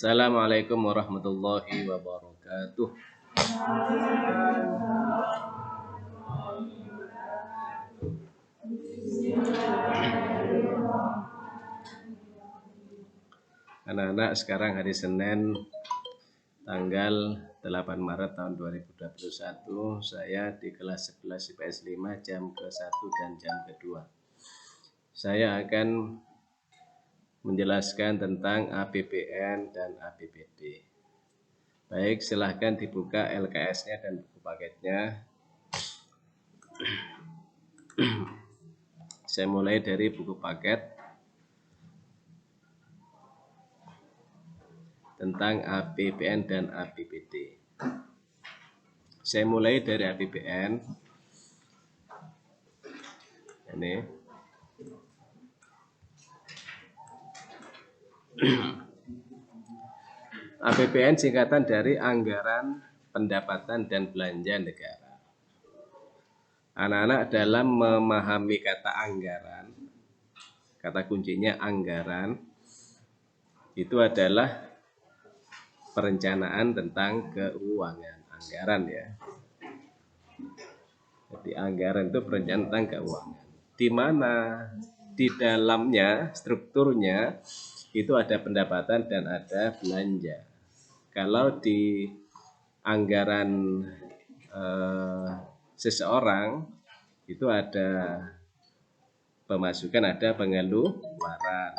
Assalamualaikum warahmatullahi wabarakatuh. Anak-anak, sekarang hari Senin tanggal 8 Maret tahun 2021. Saya di kelas 11 IPS 5 jam ke-1 dan jam ke-2. Saya akan menjelaskan tentang APBN dan APBD. Baik, silahkan dibuka LKS-nya dan buku paketnya. Saya mulai dari buku paket tentang APBN dan APBD. Saya mulai dari APBN. Ini. APBN singkatan dari Anggaran Pendapatan dan Belanja Negara. Anak-anak dalam memahami kata anggaran, kata kuncinya anggaran, itu adalah perencanaan tentang keuangan, anggaran ya. Jadi anggaran itu perencanaan tentang keuangan. Di mana di dalamnya strukturnya itu ada pendapatan dan ada belanja. Kalau di anggaran seseorang itu ada pemasukan, ada pengeluaran.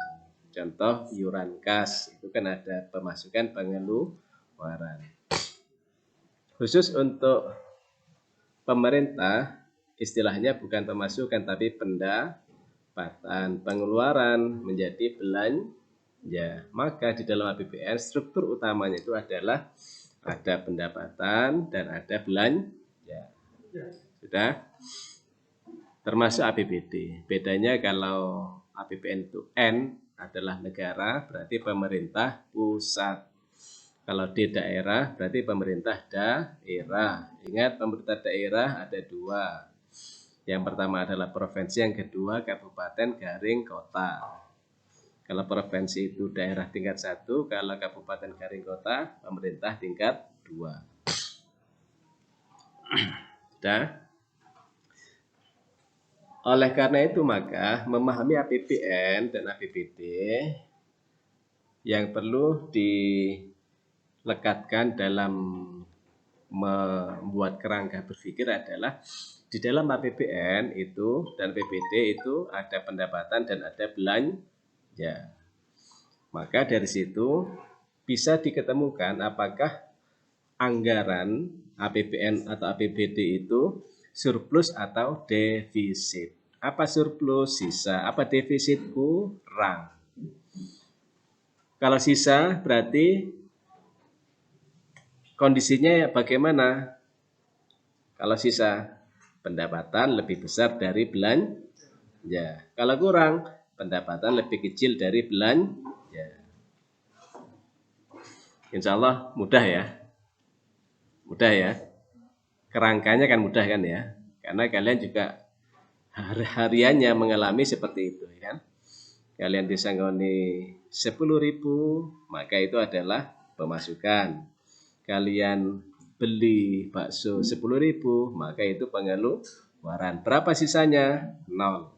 Contoh iuran kas itu kan ada pemasukan, pengeluaran. Khusus untuk pemerintah istilahnya bukan pemasukan tapi pendapatan, pengeluaran menjadi belanja. Maka di dalam APBN struktur utamanya itu adalah ada pendapatan dan ada belanja. Sudah? Termasuk APBD. Bedanya kalau APBN itu N adalah negara, berarti pemerintah pusat. Kalau di daerah berarti pemerintah daerah. Ingat, pemerintah daerah ada dua. Yang pertama adalah provinsi, yang kedua kabupaten garing kota. Kalau provinsi itu daerah tingkat 1, kalau kabupaten garing kota pemerintah tingkat 2. Sudah? Oleh karena itu maka memahami APBN dan APBD yang perlu dilekatkan dalam membuat kerangka berpikir adalah di dalam APBN itu dan APBD itu ada pendapatan dan ada belanja. Maka dari situ bisa diketemukan apakah anggaran APBN atau APBD itu surplus atau defisit. Apa surplus? Sisa. Apa defisit? Kurang. Kalau sisa berarti kondisinya bagaimana? Kalau sisa, pendapatan lebih besar dari belanja. Kalau kurang, pendapatan lebih kecil dari belanja. Insya Allah mudah ya. Mudah ya. Kerangkanya kan mudah kan ya. Karena kalian juga hariannya mengalami seperti itu kan. Kalian disanggoni 10.000, maka itu adalah pemasukan. Kalian beli bakso 10.000, maka itu pengeluaran. Berapa sisanya? 0.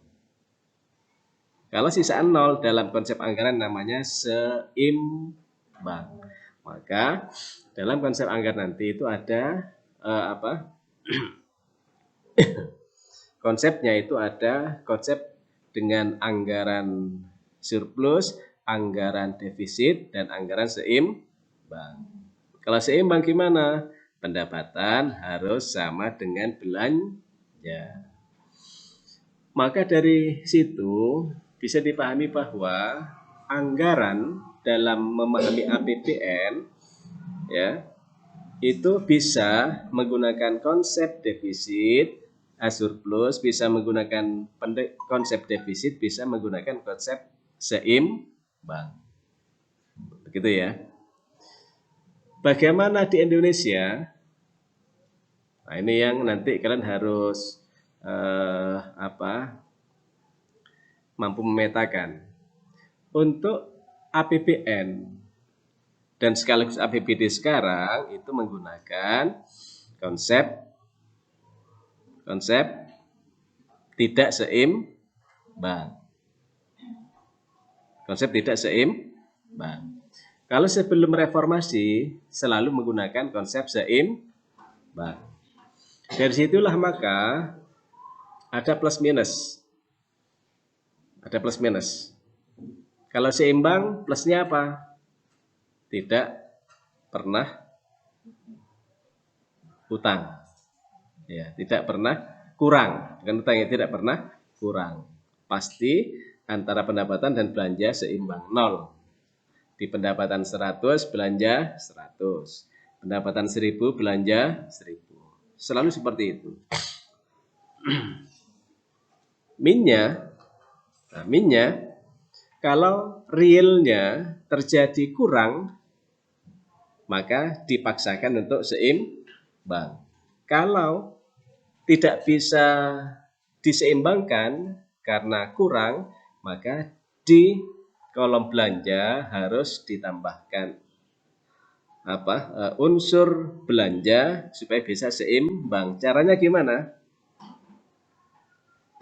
Kalau sisaan 0 dalam konsep anggaran namanya seimbang. Maka dalam konsep anggaran nanti itu ada konsepnya itu ada konsep dengan anggaran surplus, anggaran defisit, dan anggaran seimbang. Kalau seimbang gimana? Pendapatan harus sama dengan belanja. Maka dari situ bisa dipahami bahwa anggaran dalam memahami APBN ya itu bisa menggunakan konsep defisit, surplus, bisa menggunakan konsep defisit, bisa menggunakan konsep seimbang. Begitu ya. Bagaimana di Indonesia? Nah, ini yang nanti kalian harus mampu memetakan. Untuk APBN dan sekaligus APBD sekarang itu menggunakan konsep tidak seimbang. Konsep tidak seimbang. Kalau sebelum reformasi selalu menggunakan konsep seimbang. Dari situlah maka ada plus minus. Ada plus minus. Kalau seimbang, plusnya apa? Tidak pernah utang. Ya, tidak pernah kurang. Dengan utang yang tidak pernah kurang. Pasti antara pendapatan dan belanja seimbang, 0. Di pendapatan 100, belanja 100. Pendapatan 1000, belanja 1000. Selalu seperti itu. Minnya, kalau realnya terjadi kurang, maka dipaksakan untuk seimbang. Kalau tidak bisa diseimbangkan karena kurang, maka di kolom belanja harus ditambahkan unsur belanja supaya bisa seimbang. Caranya gimana?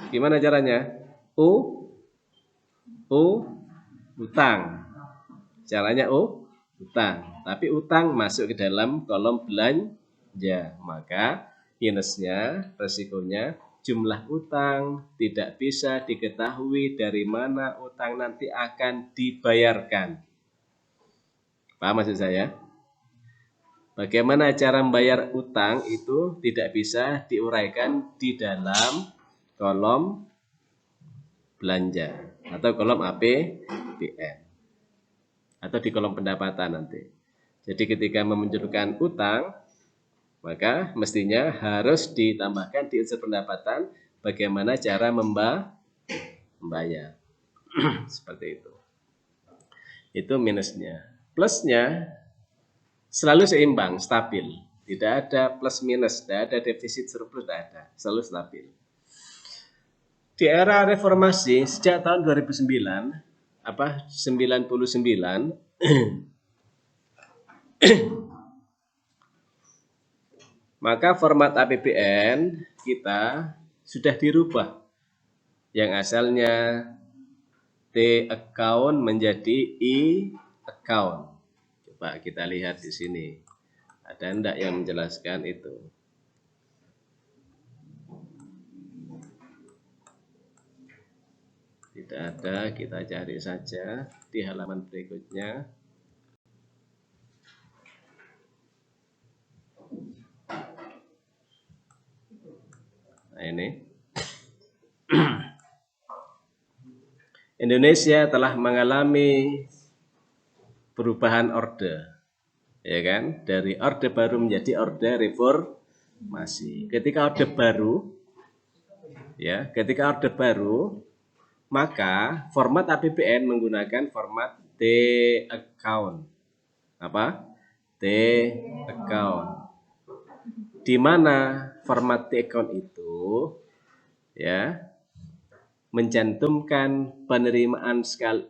Gimana caranya? Utang. Caranya utang. Tapi utang masuk ke dalam kolom belanja. Maka minusnya, resikonya, jumlah utang tidak bisa diketahui dari mana utang nanti akan dibayarkan. Paham maksud saya? Bagaimana cara membayar utang itu tidak bisa diuraikan di dalam kolom belanja atau kolom APBN atau di kolom pendapatan nanti. Jadi ketika memunculkan utang, maka mestinya harus ditambahkan di unsur pendapatan bagaimana cara membayar. Seperti itu. Itu minusnya. Plusnya selalu seimbang, stabil. Tidak ada plus minus, tidak ada defisit surplus, tidak ada. Selalu stabil. Di era reformasi sejak tahun 99 maka format APBN kita sudah dirubah. Yang asalnya T account menjadi I account. Coba kita lihat di sini. Ada enggak yang menjelaskan itu? Tidak ada, kita cari saja di halaman berikutnya. Nah ini. Indonesia telah mengalami perubahan orde, ya kan? Dari orde baru menjadi orde reformasi. Ketika orde baru, maka format APBN menggunakan format T account. Apa? T account. Di mana format T account itu ya mencantumkan penerimaan skala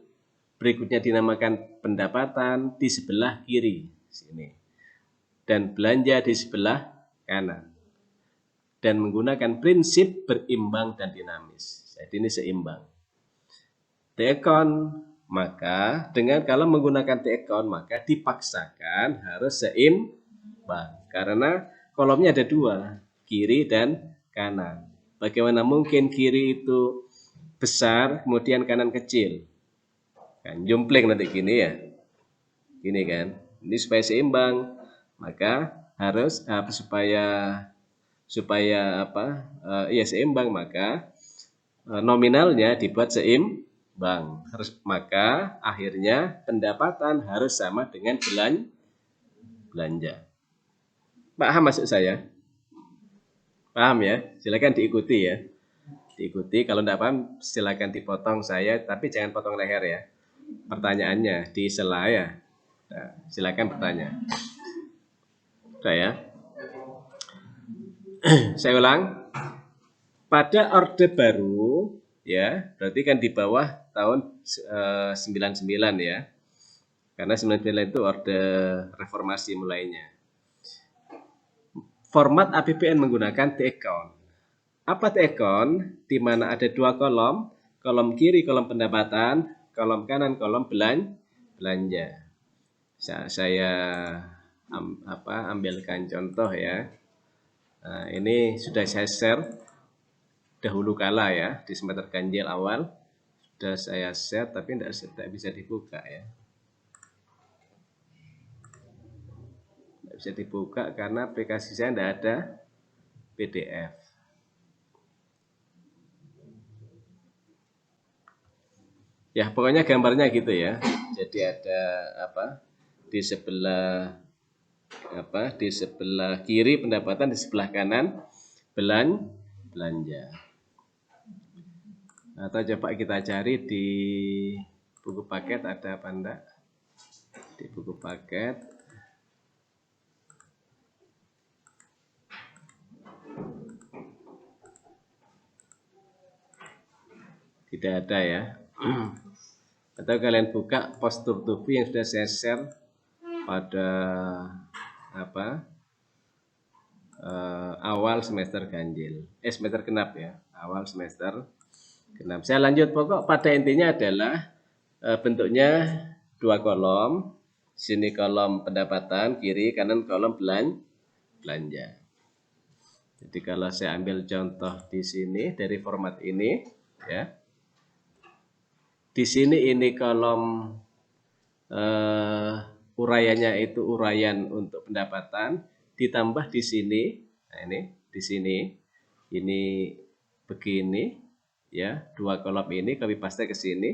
berikutnya dinamakan pendapatan di sebelah kiri sini dan belanja di sebelah kanan dan menggunakan prinsip berimbang dan dinamis. Jadi ini seimbang. T-account maka kalau menggunakan T-account maka dipaksakan harus seimbang karena kolomnya ada 2, kiri dan kanan. Bagaimana mungkin kiri itu besar kemudian kanan kecil? Kan jumpling nanti gini ya. Gini kan. Ini supaya seimbang maka harus supaya seimbang maka nominalnya dibuat seimbang. Maka akhirnya pendapatan harus sama dengan belanja. Paham maksud saya? Paham ya? Silakan diikuti ya. Diikuti, kalau tidak paham silakan dipotong saya, tapi jangan potong leher ya. Pertanyaannya di sela ya. Nah, silakan bertanya. Sudah ya. Saya ulang. Pada orde baru ya, berarti kan di bawah tahun 99 ya. Karena 99 itu orde reformasi mulainya. Format APBN menggunakan T-account. Apa T-account? Di mana ada dua kolom kiri kolom pendapatan, kolom kanan kolom belanja. Saya ambilkan contoh ya. Nah, ini sudah saya share dahulu kala ya, di semester ganjil awal sudah saya share, tapi tidak bisa dibuka ya. Tidak bisa dibuka karena aplikasi saya tidak ada PDF. Ya, pokoknya gambarnya gitu ya. Jadi ada di sebelah kiri pendapatan, di sebelah kanan belanja. Atau coba kita cari di buku paket ada apa enggak? Di buku paket tidak ada ya. Atau kalian buka postur tubuh yang sudah saya share pada awal semester ganjil, semester genap ya, awal semester genap. Saya lanjut, pokok pada intinya adalah bentuknya dua kolom, sini kolom pendapatan, kiri kanan kolom belanja. Jadi kalau saya ambil contoh di sini dari format ini ya, di sini ini kolom uraiannya itu uraian untuk pendapatan, ditambah di sini, nah ini di sini ini begini ya, dua kolom ini copy paste ke sini,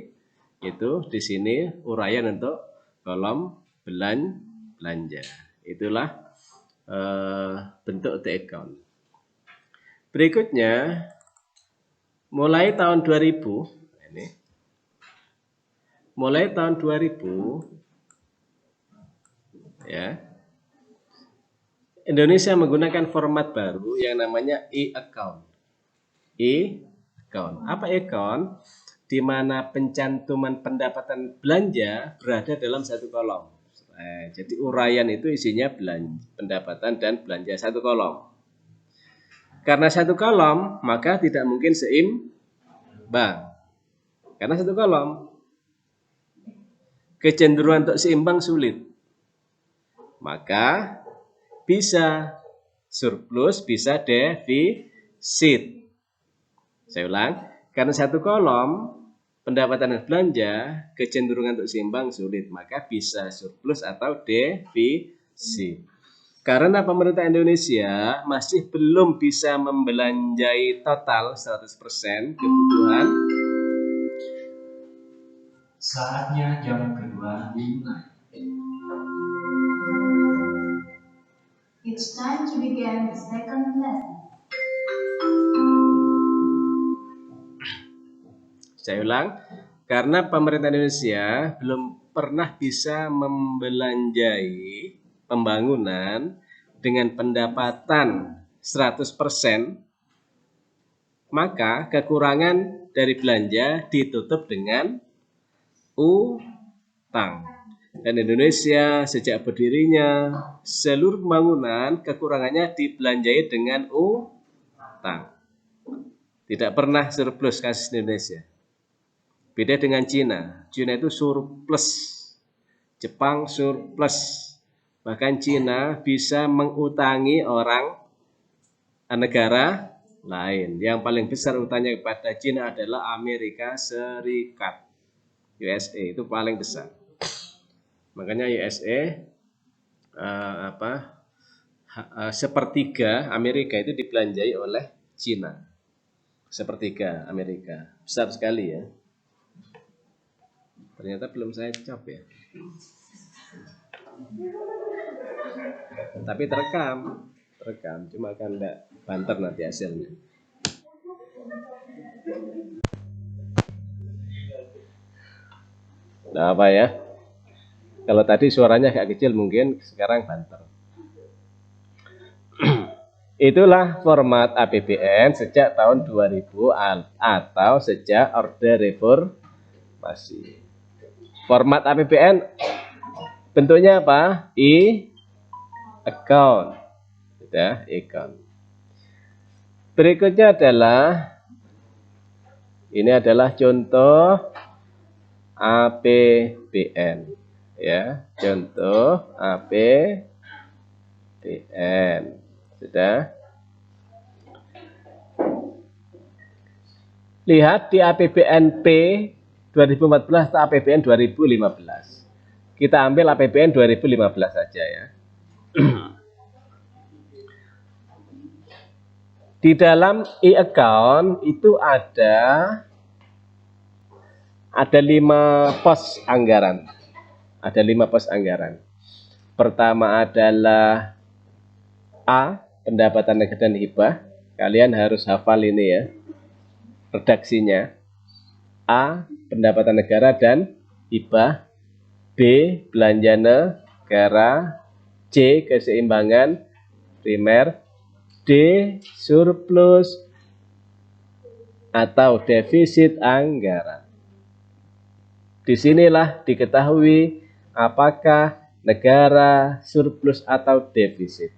itu di sini uraian untuk kolom belanja. Itulah bentuk T-account. Berikutnya mulai tahun 2000 ini, mulai tahun 2000 ya, Indonesia menggunakan format baru yang namanya e-account. E-account. Apa e-account? Di mana pencantuman pendapatan belanja berada dalam satu kolom. Jadi uraian itu isinya pendapatan dan belanja satu kolom. Karena satu kolom, maka tidak mungkin seimbang. Karena satu kolom. Kecenderungan untuk seimbang sulit. Maka bisa surplus, bisa defisit. Saya ulang, karena satu kolom pendapatan dan belanja kecenderungan untuk seimbang sulit, maka bisa surplus atau defisit. Karena pemerintah Indonesia masih belum bisa membelanjai total 100% kebutuhan. Saatnya jam kedua dimulai. It's time to begin the second lesson. Saya ulang, karena pemerintah Indonesia belum pernah bisa membelanjai pembangunan dengan pendapatan 100%, maka kekurangan dari belanja ditutup dengan utang. Dan Indonesia sejak berdirinya seluruh pembangunan kekurangannya dibelanjai dengan utang. Tidak pernah surplus kasus Indonesia. Beda dengan Cina. Cina itu surplus. Jepang surplus. Bahkan Cina bisa mengutangi negara lain. Yang paling besar utangnya kepada Cina adalah Amerika Serikat. USA itu paling besar. Makanya USA sepertiga Amerika itu dibelanjai oleh Cina. Sepertiga Amerika. Besar sekali ya. Ternyata belum saya cap ya. Tapi terekam, cuma kan enggak banter nanti hasilnya. Nah, apa ya? Kalau tadi suaranya agak kecil mungkin sekarang banter. Itulah format APBN sejak tahun 2000 atau sejak Orde Reformasi. Format APBN Bentuknya apa? Account. Sudah, account. Berikutnya ini adalah contoh APBN. Ya, contoh APBN. Sudah. Lihat di APBN P 2014 atau APBN 2015. Kita ambil APBN 2015 saja ya. Di dalam e-account itu ada 5 pos anggaran. Ada 5 pos anggaran. Pertama adalah A, pendapatan negara dan hibah. Kalian harus hafal ini ya. Redaksinya. A, pendapatan negara dan hibah. B, belanja negara. C, keseimbangan primer. D, surplus atau defisit anggaran. Disinilah diketahui apakah negara surplus atau defisit.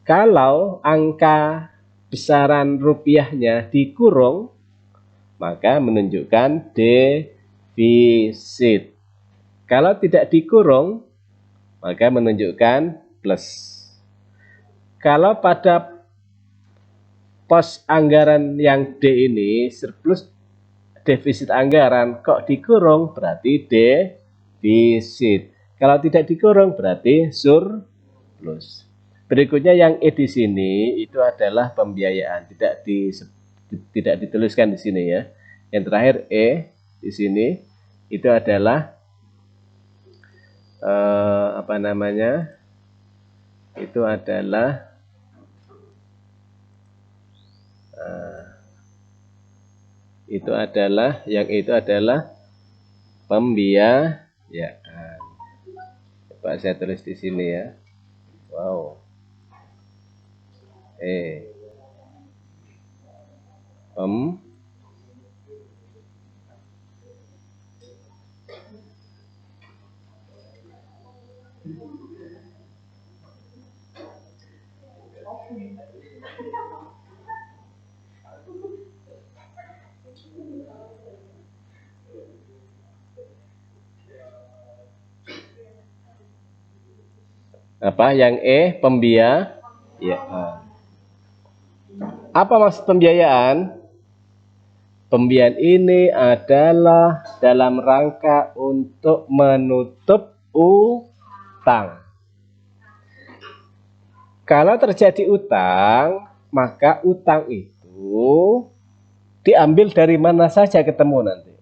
Kalau angka besaran rupiahnya dikurung, maka menunjukkan defisit. Kalau tidak dikurung, maka menunjukkan plus. Kalau pada pos anggaran yang D ini surplus defisit anggaran kok dikurung, berarti defisit. Kalau tidak dikurung berarti surplus. Berikutnya yang E di sini itu adalah pembiayaan, tidak dituliskan di sini ya. Yang terakhir E di sini itu adalah itu adalah pembiayaan. Coba saya tulis di sini ya. Wow. Yang E pembiayaan. Apa maksud pembiayaan? Pembiayaan ini adalah dalam rangka untuk menutup utang. Kalau terjadi utang, maka utang itu diambil dari mana saja ketemu nanti.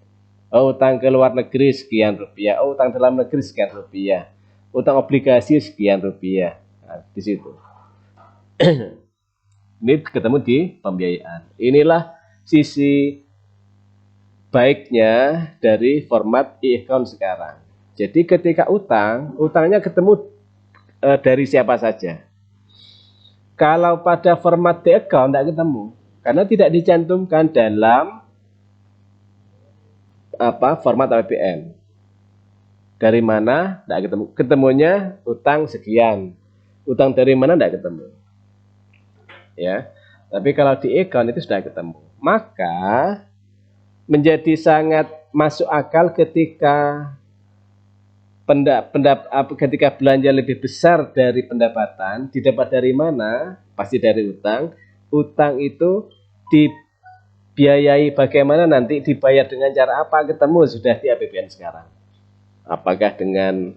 Utang ke luar negeri sekian rupiah, utang dalam negeri sekian rupiah, utang obligasi sekian rupiah. Nah, di situ. Ini ketemu di pembiayaan. Inilah sisi baiknya dari format e-account sekarang. Jadi ketika utangnya ketemu dari siapa saja. Kalau pada format e-account tidak ketemu, karena tidak dicantumkan dalam format APBN. Dari mana tidak ketemu. Ketemunya utang sekian. Utang dari mana tidak ketemu. Ya. Tapi kalau di e-account itu sudah ketemu. Maka menjadi sangat masuk akal ketika ketika belanja lebih besar dari pendapatan, didapat dari mana? Pasti dari utang. Utang itu dibiayai bagaimana nanti, dibayar dengan cara apa, ketemu sudah di APBN sekarang. Apakah dengan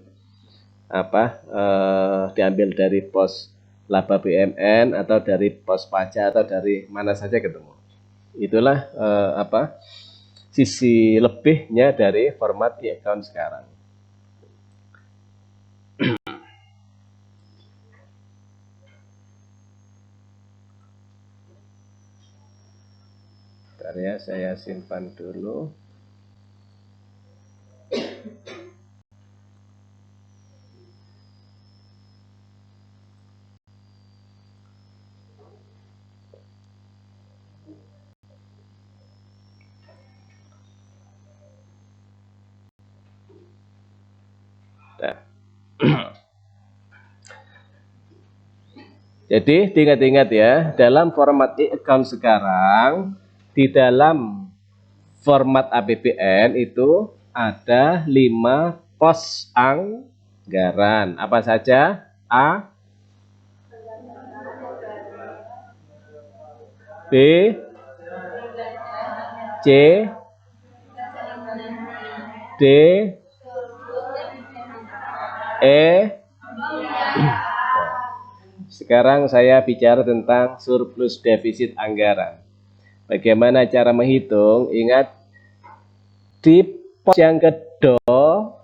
diambil dari pos laba BUMN atau dari pos pajak atau dari mana saja ketemu. Itulah sisi lebihnya dari format e-account sekarang. Bentar ya, saya simpan dulu. Nah. Jadi diingat-ingat ya, dalam format e-account sekarang, di dalam format APBN itu ada 5 pos anggaran. Apa saja? A, B, C, D, E. Sekarang saya bicara tentang surplus defisit anggaran. Bagaimana cara menghitung? Ingat di pos yang kedua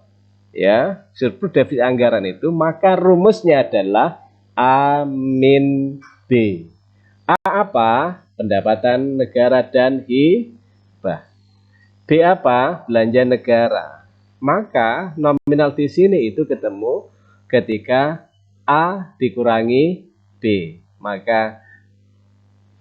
ya, surplus defisit anggaran itu maka rumusnya adalah A min B. A apa? Pendapatan negara dan hibah. B apa? Belanja negara. Maka nominal di sini itu ketemu ketika A dikurangi B. Maka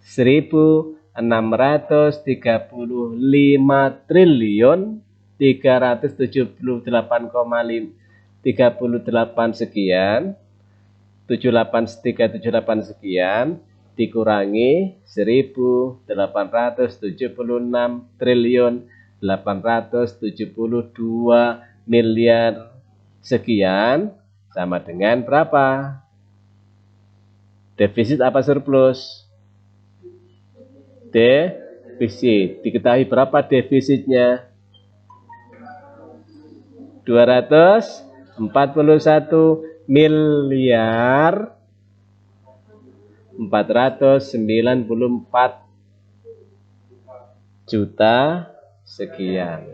1.635 triliun 378,38 sekian 78378 sekian dikurangi 1.876 triliun 872 miliar sekian sama dengan berapa? Defisit apa surplus? Defisit. Diketahui berapa defisitnya? 241 miliar 494 juta sekian.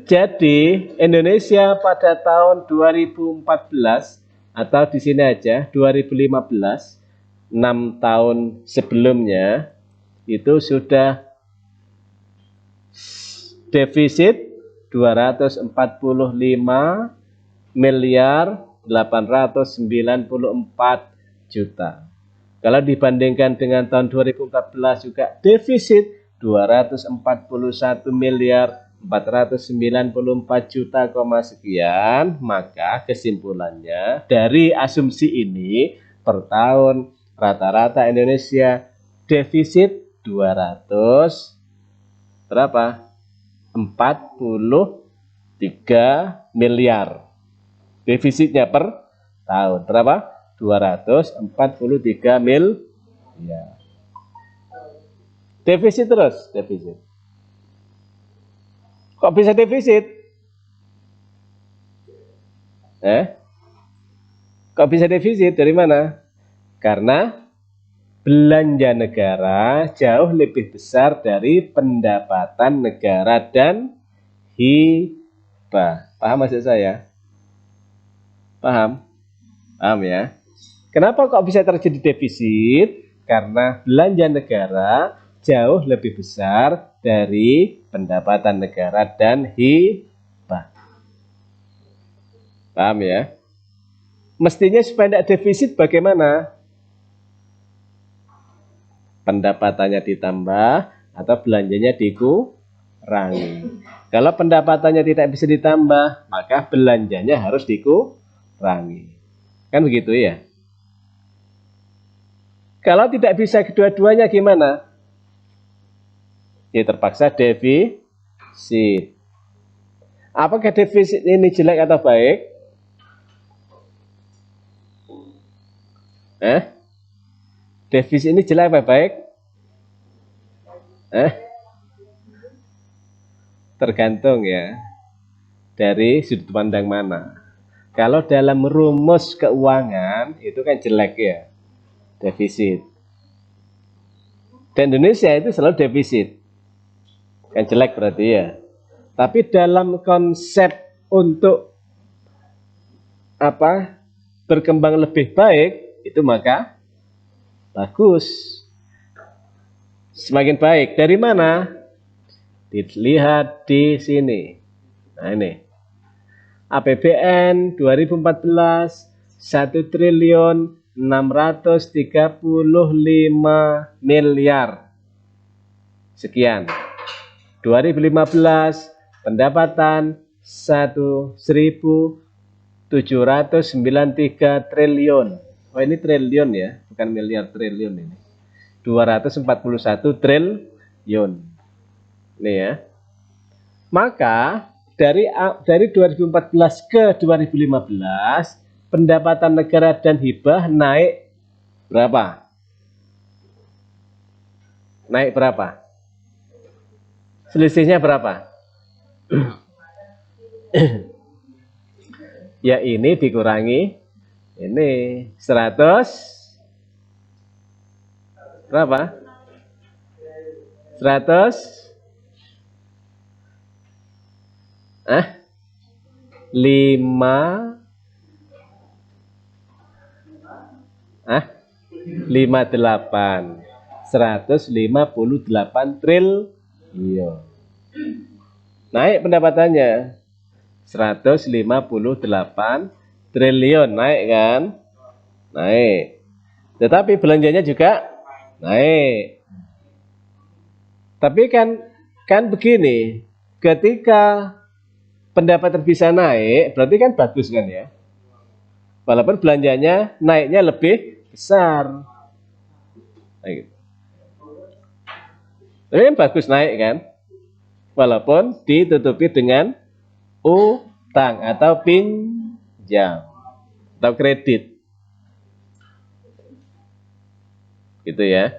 Jadi Indonesia pada tahun 2014 atau di sini aja 2015, 6 tahun sebelumnya itu sudah defisit 245 miliar 894 juta. Kalau dibandingkan dengan tahun 2014 juga defisit 241 miliar 494 juta, sekian, maka kesimpulannya dari asumsi ini per tahun rata-rata Indonesia defisit 200 berapa? 43 miliar. Defisitnya per tahun berapa? 243 miliar. Defisit terus, defisit. Kok bisa defisit? Kok bisa defisit? Dari mana? Karena belanja negara jauh lebih besar dari pendapatan negara dan hibah. Paham maksud saya? Paham? Paham ya? Kenapa kok bisa terjadi defisit? Karena belanja negara jauh lebih besar dari pendapatan negara dan hibah. Paham ya? Mestinya supaya tidak defisit bagaimana? Pendapatannya ditambah atau belanjanya dikurangi. Kalau pendapatannya tidak bisa ditambah, maka belanjanya harus dikurangi. Kan begitu ya? Kalau tidak bisa kedua-duanya gimana? Ya terpaksa defisit. Apakah defisit ini jelek atau baik? Defisit ini jelek apa baik? Tergantung ya. Dari sudut pandang mana. Kalau dalam rumus keuangan itu kan jelek ya. Defisit. Dan Indonesia itu selalu defisit. Kan jelek berarti ya. Tapi dalam konsep untuk berkembang lebih baik itu maka bagus. Semakin baik. Dari mana? Dilihat di sini. Nah ini. APBN 2014 1.635 miliar. Sekian. 2015 pendapatan 1.793 triliun. Oh ini triliun ya, bukan miliar, triliun ini. 241 triliun. Ini ya. Maka dari 2014 ke 2015 pendapatan negara dan hibah naik berapa? Naik berapa? Selisihnya berapa? Ya ini dikurangi ini 100 berapa? 100 58 158 triliun. Naik pendapatannya 158 triliun, naik kan? Naik. Tetapi belanjanya juga naik. Tapi kan begini, ketika pendapatan bisa naik, berarti kan bagus kan ya? Walaupun belanjanya naiknya lebih besar. Tapi kan bagus naik kan? Walaupun ditutupi dengan utang atau pinjam atau kredit. Gitu ya.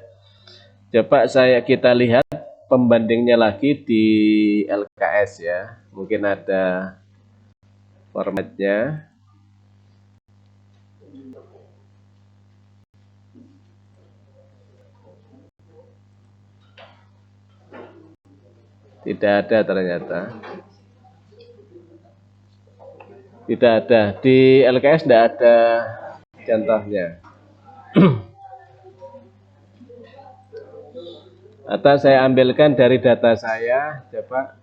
Coba kita lihat pembandingnya lagi di LKS ya. Mungkin ada formatnya. Tidak ada ternyata. Tidak ada. Di LKS tidak ada contohnya. Atau saya ambilkan dari data saya, coba.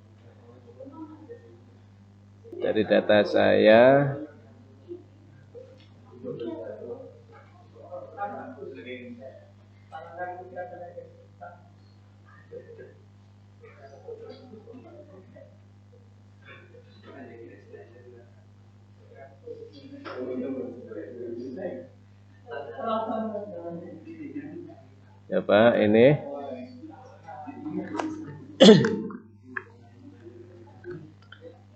Dari data saya. Coba ini.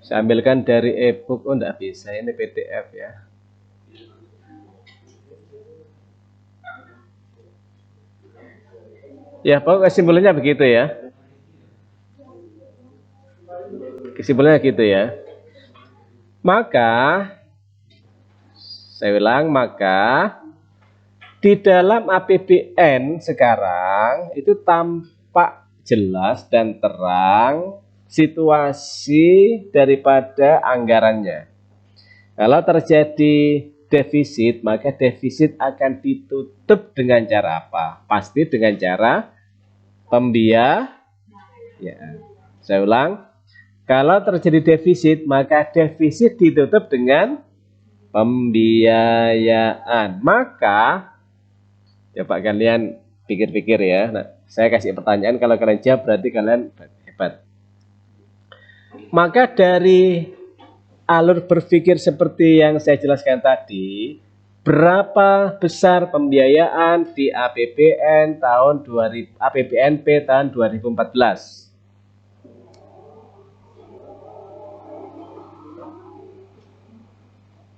Saya ambilkan dari e-book. Oh enggak bisa, ini PDF ya. Ya, pokoknya kesimpulannya begitu ya. Kesimpulannya gitu ya. Maka saya ulang, maka di dalam APBN sekarang itu tampak jelas dan terang situasi daripada anggarannya. Kalau terjadi defisit, maka defisit akan ditutup dengan cara apa? Pasti dengan cara pembiayaan. Saya ulang, kalau terjadi defisit, maka defisit ditutup dengan pembiayaan. Maka coba kalian pikir-pikir ya. Nah, saya kasih pertanyaan, kalau kalian jawab berarti kalian hebat. Maka dari alur berpikir seperti yang saya jelaskan tadi, berapa besar pembiayaan di APBN tahun 2000, APBNP tahun 2014?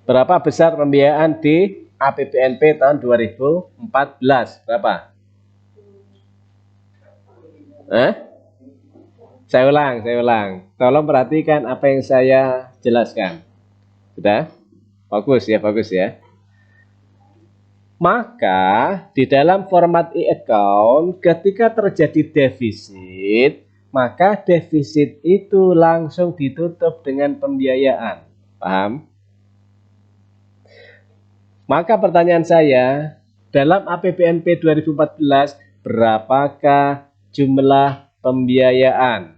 Berapa besar pembiayaan di APBNP tahun 2014? Berapa? Saya ulang. Tolong perhatikan apa yang saya jelaskan. Sudah? Bagus ya. Maka di dalam format e-account ketika terjadi defisit, maka defisit itu langsung ditutup dengan pembiayaan. Paham? Maka pertanyaan saya, dalam APBNP 2014 berapakah jumlah pembiayaan?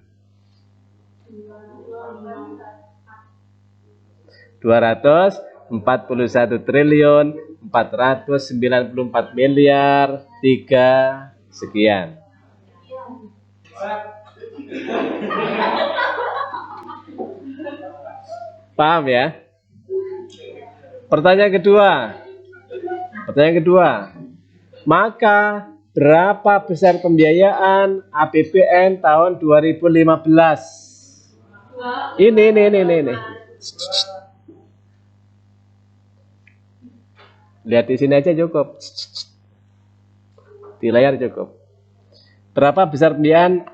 241 triliun 494 miliar 3 sekian. Paham ya? Pertanyaan kedua. Maka berapa besar pembiayaan APBN tahun 2015? Ini. Lihat di sini aja cukup. Di layar cukup. Berapa besar pembiayaan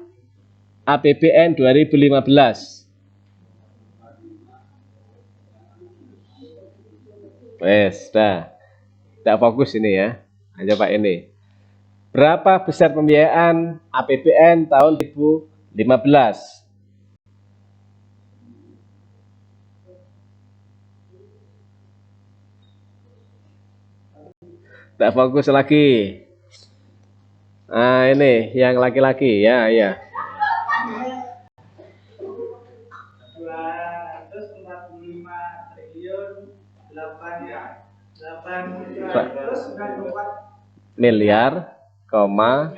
APBN 2015? Wes, dah. Tidak fokus ini ya. Aja Pak ini. Berapa besar pembiayaan APBN tahun 2015? Tak fokus lagi. Nah, ini yang laki-laki ya, ya. 245 triliun 8 miliar, koma.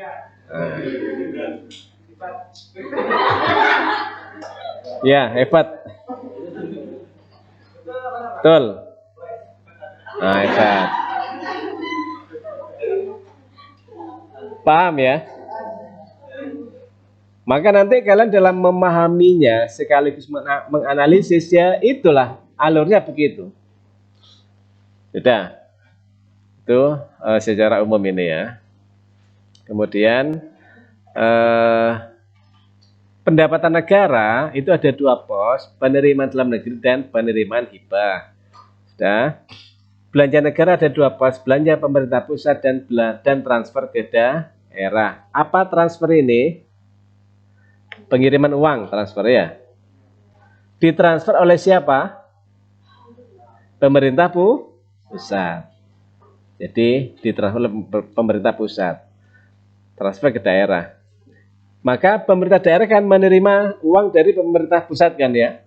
Ya, hebat. Betul. Nah, hebat. Paham ya? Maka nanti kalian dalam memahaminya sekaligus menganalisisnya, itulah alurnya begitu. Sudah. Itu secara umum ini ya. Kemudian pendapatan negara itu ada dua pos, penerimaan dalam negeri dan penerimaan hibah. Sudah. Belanja negara ada dua pos, belanja pemerintah pusat dan transfer ke daerah. Apa transfer ini? Pengiriman uang, transfer ya. Ditransfer oleh siapa? Pemerintah pusat. Jadi ditransfer oleh pemerintah pusat. Transfer ke daerah. Maka pemerintah daerah kan menerima uang dari pemerintah pusat kan ya?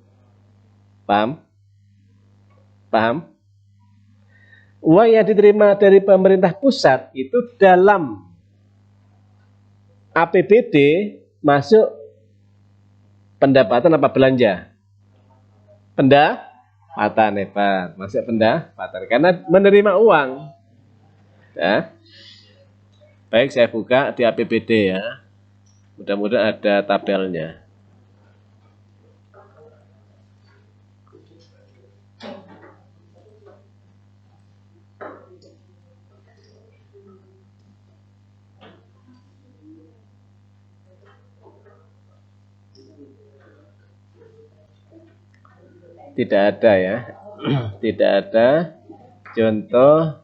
Paham? Paham? Uang yang diterima dari pemerintah pusat itu dalam APBD masuk pendapatan apa belanja? Pendapatan, hebat. Masuk pendapatan karena menerima uang. Ya. Baik, saya buka di APBD ya. Mudah-mudahan ada tabelnya. Tidak ada ya. Tidak ada contoh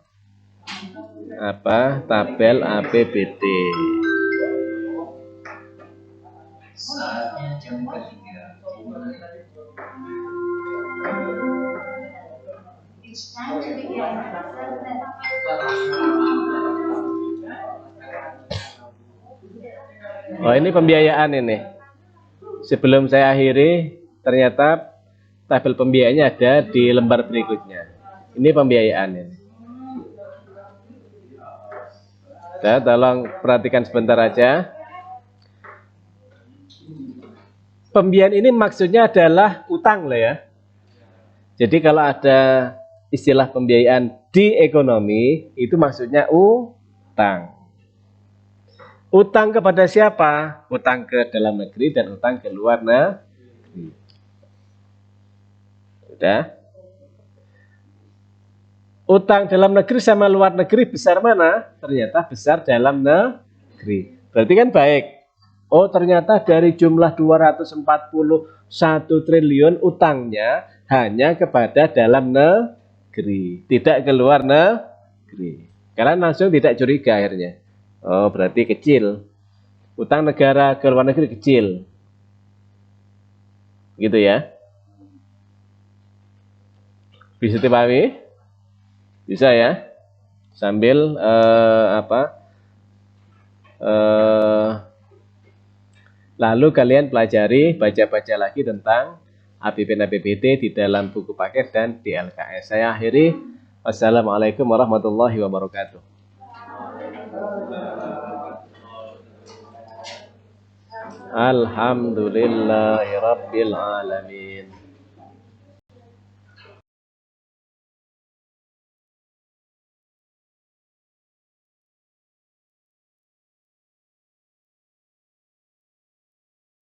apa tabel APBD. Saatnya jam ketiga. It's time to begin the third lesson. Oh, ini pembiayaan ini. Sebelum saya akhiri, ternyata tabel pembiayaannya ada di lembar berikutnya. Ini pembiayaan ini. Ya, tolong perhatikan sebentar aja. Pembiayaan ini maksudnya adalah utang loh ya. Jadi kalau ada istilah pembiayaan di ekonomi, itu maksudnya utang. Utang kepada siapa? Utang ke dalam negeri dan utang ke luar negeri. Sudah? Utang dalam negeri sama luar negeri besar mana? Ternyata besar dalam negeri. Berarti kan baik. Oh, ternyata dari jumlah 241 triliun utangnya hanya kepada dalam negeri, tidak ke luar negeri. Kalian langsung tidak curiga akhirnya. Oh, berarti kecil. Utang negara ke luar negeri kecil. Gitu ya. Bisa dipahami? Bisa ya, sambil lalu kalian pelajari, baca-baca lagi tentang APBN APBD di dalam buku paket dan di LKS. Saya akhiri. Wassalamualaikum warahmatullahi wabarakatuh. Alhamdulillahirabbil alamin.